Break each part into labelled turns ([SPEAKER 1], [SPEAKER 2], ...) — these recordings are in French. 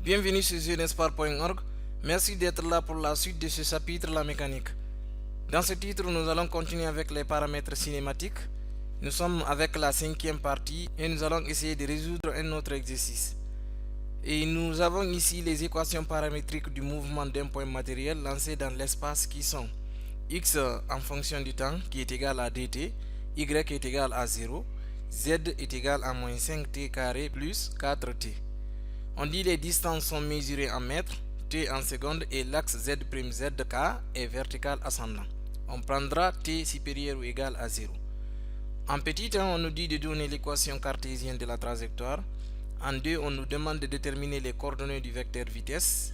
[SPEAKER 1] Bienvenue sur jeunespar.org. Merci d'être là pour la suite de ce chapitre, la mécanique. Dans ce titre, nous allons continuer avec les paramètres cinématiques. Nous sommes avec la cinquième partie et nous allons essayer de résoudre un autre exercice. Et nous avons ici les équations paramétriques du mouvement d'un point matériel lancé dans l'espace qui sont x en fonction du temps qui est égal à dt, y est égal à 0, z est égal à moins 5t carré plus 4t. On dit les distances sont mesurées en mètres, t en secondes et l'axe z'k est vertical ascendant. On prendra t supérieur ou égal à 0. En petit 1, on nous dit de donner l'équation cartésienne de la trajectoire. En 2, on nous demande de déterminer les coordonnées du vecteur vitesse.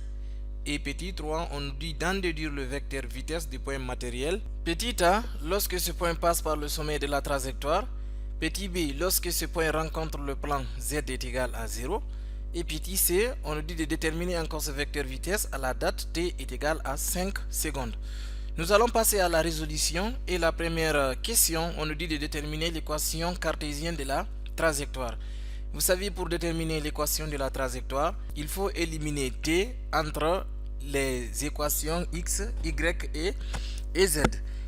[SPEAKER 1] Et petit 3, on nous dit d'en déduire le vecteur vitesse du point matériel. Petit a, lorsque ce point passe par le sommet de la trajectoire. Petit b, lorsque ce point rencontre le plan z est égal à 0. Et petit c, on nous dit de déterminer encore ce vecteur vitesse à la date t est égal à 5 secondes. Nous allons passer à la résolution et la première question, on nous dit de déterminer l'équation cartésienne de la trajectoire. Vous savez, pour déterminer l'équation de la trajectoire, il faut éliminer t entre les équations x, y et z.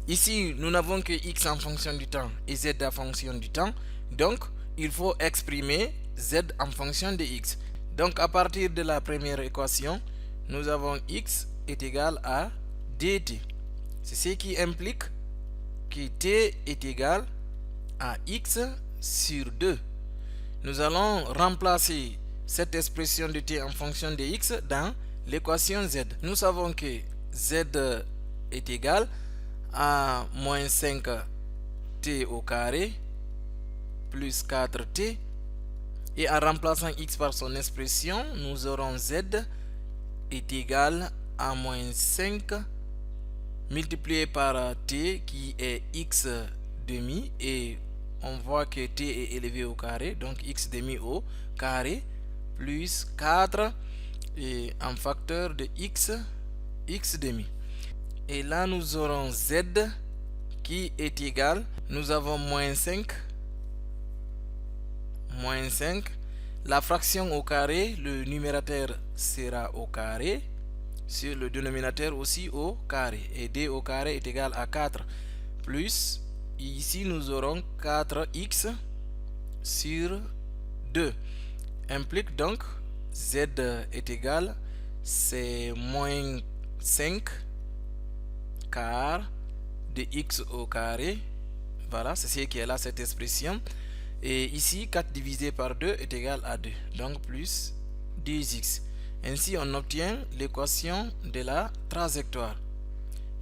[SPEAKER 1] Ici, nous n'avons que x en fonction du temps et z en fonction du temps. Donc, il faut exprimer z en fonction de x. Donc, à partir de la première équation, nous avons x est égal à dt. C'est ce qui implique que t est égal à x sur 2. Nous allons remplacer cette expression de t en fonction de x dans l'équation z. Nous savons que z est égal à moins 5t au carré plus 4t. Et en remplaçant x par son expression, nous aurons z est égal à moins 5 multiplié par t qui est x demi. Et on voit que t est élevé au carré, donc x demi au carré plus 4 et en facteur de x demi. Et là nous aurons z qui est égal, nous avons moins 5, la fraction au carré, le numérateur sera au carré, sur le dénominateur aussi au carré, et d au carré est égal à 4 plus, ici nous aurons 4x sur 2, implique donc z est égal, c'est moins 5 quart de x au carré, voilà, c'est ce qui est là, cette expression. Et ici, 4 divisé par 2 est égal à 2, donc plus 2x. Ainsi, on obtient l'équation de la trajectoire.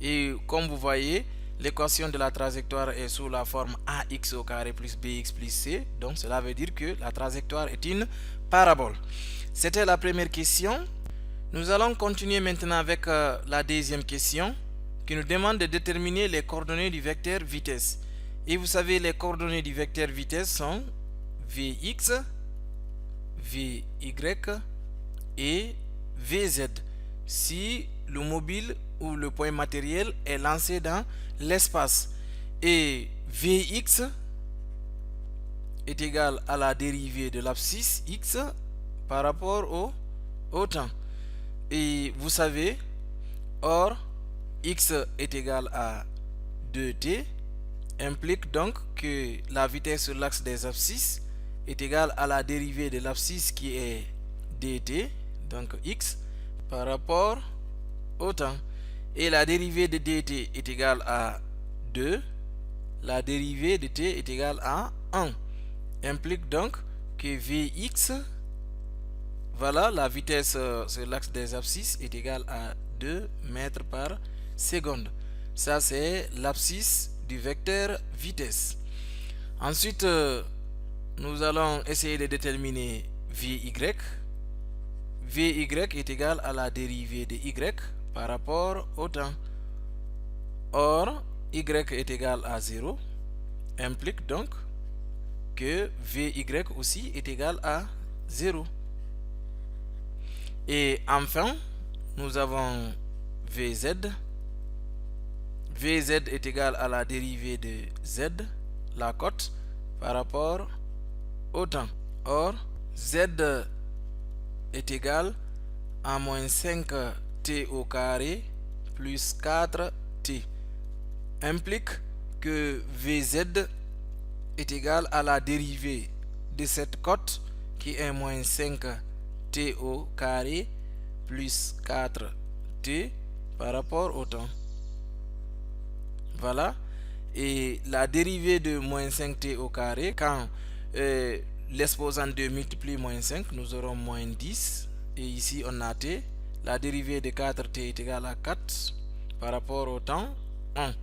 [SPEAKER 1] Et comme vous voyez, l'équation de la trajectoire est sous la forme ax au carré plus bx plus c. Donc, cela veut dire que la trajectoire est une parabole. C'était la première question. Nous allons continuer maintenant avec la deuxième question qui nous demande de déterminer les coordonnées du vecteur vitesse. Et vous savez, les coordonnées du vecteur vitesse sont Vx, Vy et Vz. Si le mobile ou le point matériel est lancé dans l'espace. Et Vx est égal à la dérivée de l'abscisse x par rapport au temps. Et vous savez, or, x est égal à 2t. Implique donc que la vitesse sur l'axe des abscisses est égale à la dérivée de l'abscisse qui est dt, donc x, par rapport au temps. Et la dérivée de dt est égale à 2, la dérivée de t est égale à 1. Implique donc que Vx, voilà, la vitesse sur l'axe des abscisses est égale à 2 mètres par seconde. Ça, c'est l'abscisse du vecteur vitesse. Ensuite, nous allons essayer de déterminer Vy. Vy est égal à la dérivée de y par rapport au temps. Or, y est égal à 0, implique donc que Vy aussi est égal à 0. Et enfin, nous avons Vz. Vz est égal à la dérivée de z, la cote, par rapport au temps. Or, z est égal à moins 5t au carré plus 4t implique que Vz est égal à la dérivée de cette cote qui est moins 5t au carré plus 4t par rapport au temps. Voilà. Et la dérivée de moins 5t au carré, quand l'exposant 2 multiplie moins 5, nous aurons moins 10. Et ici, on a t. La dérivée de 4t est égale à 4 par rapport au temps 1.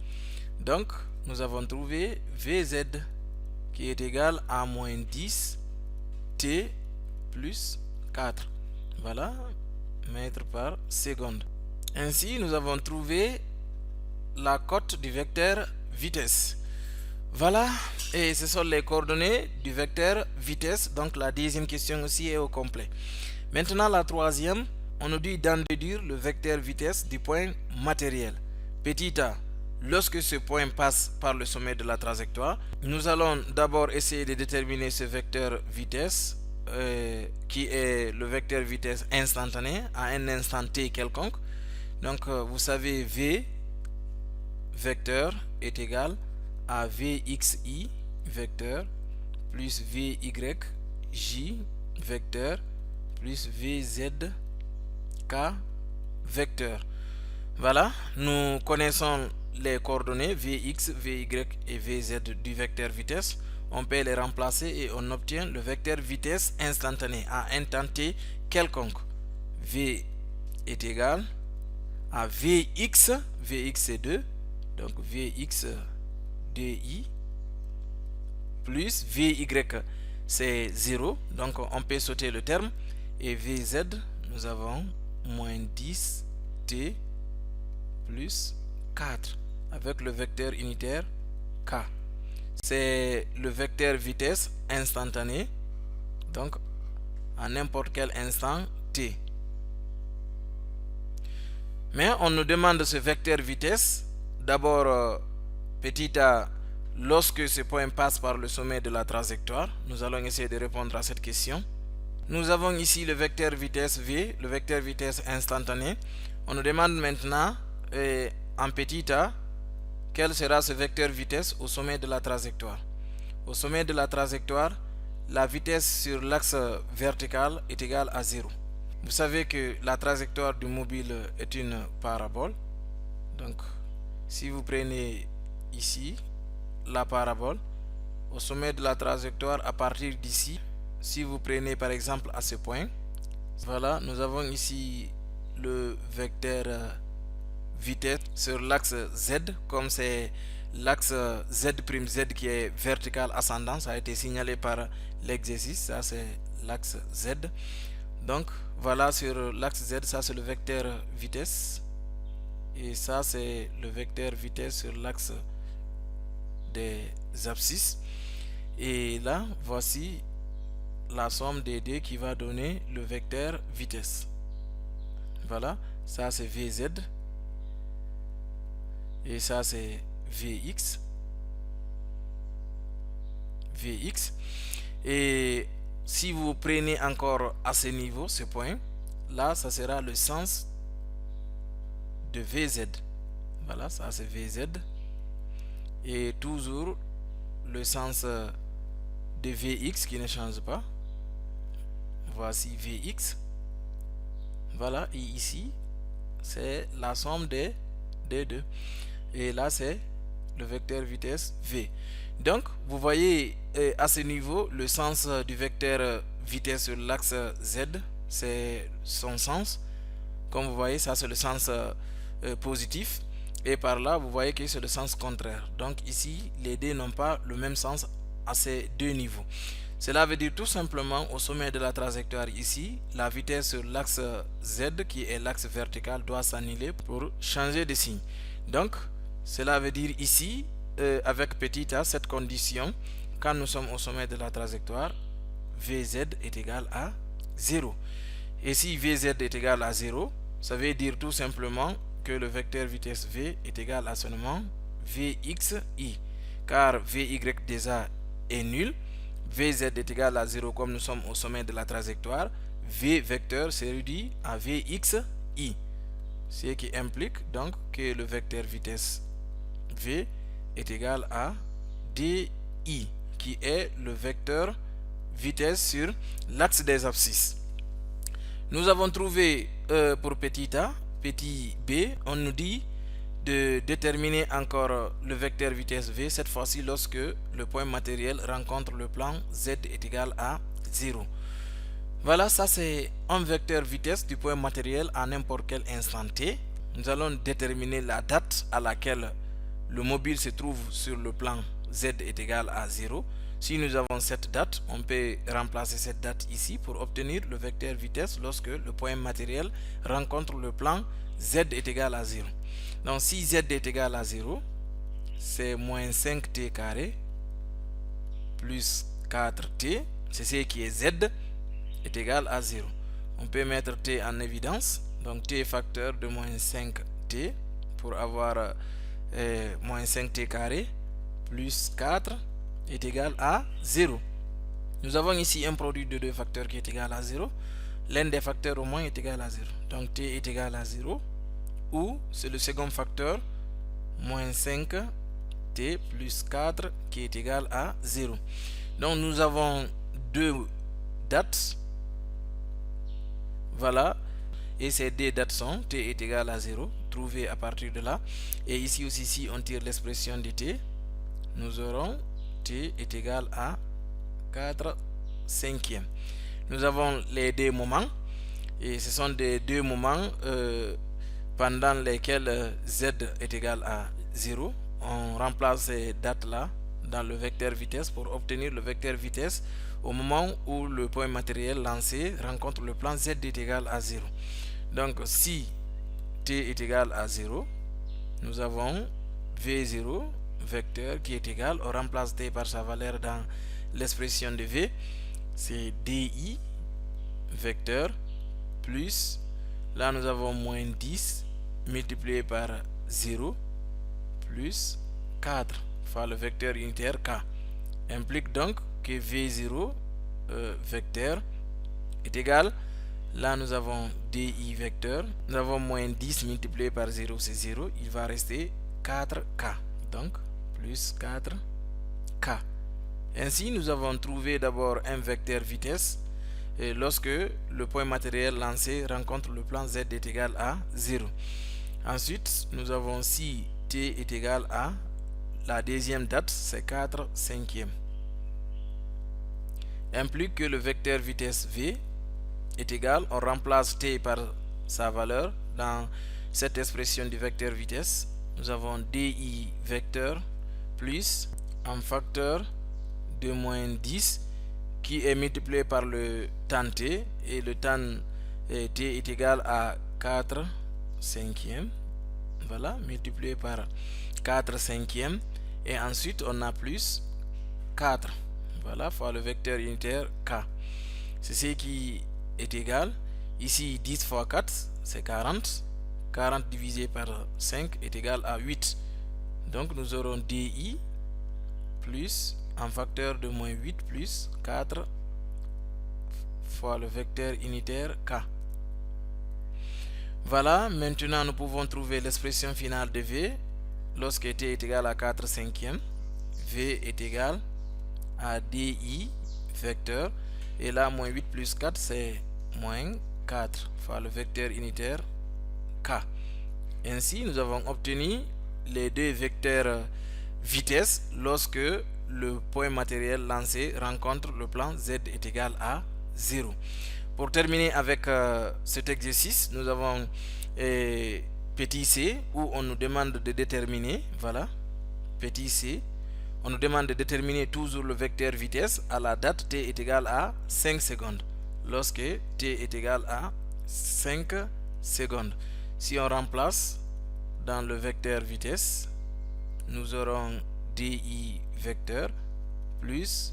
[SPEAKER 1] Donc, nous avons trouvé Vz qui est égal à moins 10 t plus 4. Voilà, mètres par seconde. Ainsi, nous avons trouvé la cote du vecteur vitesse. Voilà, et ce sont les coordonnées du vecteur vitesse. Donc la deuxième question aussi est au complet. Maintenant la troisième, on nous dit d'en déduire le vecteur vitesse du point matériel. Petit a, lorsque ce point passe par le sommet de la trajectoire, nous allons d'abord essayer de déterminer ce vecteur vitesse qui est le vecteur vitesse instantané à un instant t quelconque. Donc vous savez v vecteur est égal à Vxi vecteur plus Vyj vecteur plus Vzk vecteur. Voilà, nous connaissons les coordonnées Vx, Vy et Vz du vecteur vitesse. On peut les remplacer et on obtient le vecteur vitesse instantané à un temps t quelconque. V est égal à Vx, Vx c'est 2, donc Vx di plus Vy c'est 0, donc on peut sauter le terme, et Vz nous avons moins 10 t plus 4 avec le vecteur unitaire k. C'est le vecteur vitesse instantané, donc à n'importe quel instant t. Mais on nous demande ce vecteur vitesse d'abord petit a lorsque ce point passe par le sommet de la trajectoire. Nous allons essayer de répondre à cette question. Nous avons ici le vecteur vitesse v, le vecteur vitesse instantané. On nous demande maintenant en petit a quel sera ce vecteur vitesse au sommet de la trajectoire. Au sommet de la trajectoire, la vitesse sur l'axe vertical est égale à 0. Vous savez que la trajectoire du mobile est une parabole. Donc, si vous prenez ici la parabole, au sommet de la trajectoire, à partir d'ici, si vous prenez par exemple à ce point, voilà, nous avons ici le vecteur vitesse sur l'axe z, comme c'est l'axe z' qui est vertical ascendant, ça a été signalé par l'exercice, ça c'est l'axe z. Donc voilà, sur l'axe z, ça c'est le vecteur vitesse, et ça c'est le vecteur vitesse sur l'axe des abscisses. Et là, voici la somme des deux qui va donner le vecteur vitesse. Voilà, ça c'est Vz et ça c'est Vx. Et si vous prenez encore à ce niveau, ce point, là, ça sera le sens de Vz. Voilà, ça c'est Vz. Et toujours le sens de Vx qui ne change pas. Voici Vx. Voilà, et ici, c'est la somme des deux. Et là, c'est le vecteur vitesse V. Donc, vous voyez à ce niveau, le sens du vecteur vitesse sur l'axe Z, c'est son sens. Comme vous voyez, ça c'est le sens positif. Et par là, vous voyez que c'est le sens contraire. Donc ici, les deux n'ont pas le même sens à ces deux niveaux. Cela veut dire tout simplement au sommet de la trajectoire ici, la vitesse sur l'axe Z, qui est l'axe vertical, doit s'annuler pour changer de signe. Donc, cela veut dire ici, avec petit a, cette condition, quand nous sommes au sommet de la trajectoire, Vz est égal à 0. Et si Vz est égal à 0, ça veut dire tout simplement que le vecteur vitesse V est égal à seulement Vxi, car Vy déjà est nul. Vz est égal à 0 comme nous sommes au sommet de la trajectoire. v vecteur se réduit à vx i, ce qui implique donc que le vecteur vitesse v est égal à di, qui est le vecteur vitesse sur l'axe des abscisses. Nous avons trouvé pour petit a, petit b, on nous dit de déterminer encore le vecteur vitesse v, cette fois-ci lorsque le point matériel rencontre le plan z est égal à 0. Voilà, ça c'est un vecteur vitesse du point matériel à n'importe quel instant t. Nous allons déterminer la date à laquelle le mobile se trouve sur le plan z est égal à 0. Si nous avons cette date, on peut remplacer cette date ici pour obtenir le vecteur vitesse lorsque le point matériel rencontre le plan z est égal à 0. Donc si z est égal à 0, c'est moins 5t carré plus 4t, c'est ce qui est z, est égal à 0. On peut mettre t en évidence, donc t facteur de moins 5t pour avoir moins 5t carré plus 4 est égal à 0. Nous avons ici un produit de deux facteurs qui est égal à 0. L'un des facteurs au moins est égal à 0. Donc t est égal à 0. Ou c'est le second facteur, moins 5t plus 4 qui est égal à 0. Donc nous avons deux dates. Voilà. Et ces deux dates sont t est égal à 0, trouvé à partir de là. Et ici aussi, si on tire l'expression de t, nous aurons t est égal à 4 cinquièmes. Nous avons les deux moments. Et ce sont des deux moments pendant lesquels z est égal à 0. On remplace ces dates-là dans le vecteur vitesse pour obtenir le vecteur vitesse au moment où le point matériel lancé rencontre le plan z est égal à 0. Donc si t est égal à 0, nous avons v0 vecteur qui est égal, on remplace t par sa valeur dans l'expression de v, c'est di vecteur plus, là nous avons moins 10 multiplié par 0 plus 4 fois le vecteur unitaire k, implique donc que v0 vecteur est égal, là nous avons di vecteur, nous avons moins 10 multiplié par 0 c'est 0, il va rester 4k, donc plus 4k. Ainsi nous avons trouvé d'abord un vecteur vitesse et lorsque le point matériel lancé rencontre le plan z est égal à 0. Ensuite nous avons si t est égal à, la deuxième date c'est 4 cinquièmes, implique que le vecteur vitesse v est égal, on remplace t par sa valeur dans cette expression du vecteur vitesse, nous avons di vecteur plus un facteur de moins 10 qui est multiplié par le temps t, et le temps t est égal à 4 cinquièmes, voilà, multiplié par 4 cinquièmes, et ensuite on a plus 4, voilà, fois le vecteur unitaire k, c'est ce qui est égal, ici 10 fois 4 c'est 40, 40 divisé par 5 est égal à 8, donc nous aurons di plus un facteur de moins 8 plus 4 fois le vecteur unitaire k. Voilà, maintenant nous pouvons trouver l'expression finale de v lorsque t est égal à 4 cinquièmes. V est égal à di vecteur, et là moins 8 plus 4 c'est moins 4 fois le vecteur unitaire k. Ainsi nous avons obtenu les deux vecteurs vitesse lorsque le point matériel lancé rencontre le plan z est égal à 0. Pour terminer avec cet exercice, nous avons petit c où on nous demande de déterminer, voilà, petit c, on nous demande de déterminer toujours le vecteur vitesse à la date t est égal à 5 secondes, lorsque t est égal à 5 secondes. Si on remplace dans le vecteur vitesse, nous aurons di vecteur plus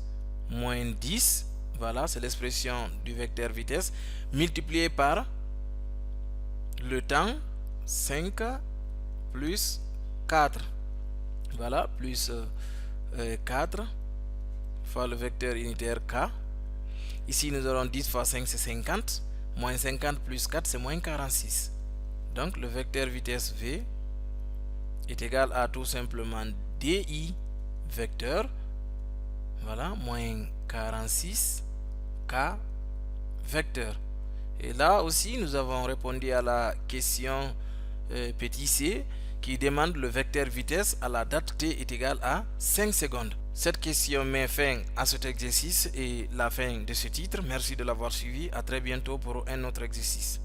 [SPEAKER 1] moins 10, voilà, c'est l'expression du vecteur vitesse, multiplié par le temps 5 plus 4, voilà, plus 4 fois le vecteur unitaire k, Ici, nous aurons 10 fois 5, c'est 50. Moins 50 plus 4, c'est moins 46. Donc, le vecteur vitesse V est égal à tout simplement DI vecteur, voilà, moins 46 K vecteur. Et là aussi, nous avons répondu à la question petit c qui demande le vecteur vitesse à la date t est égal à 5 secondes. Cette question met fin à cet exercice et la fin de ce titre. Merci de l'avoir suivi. À très bientôt pour un autre exercice.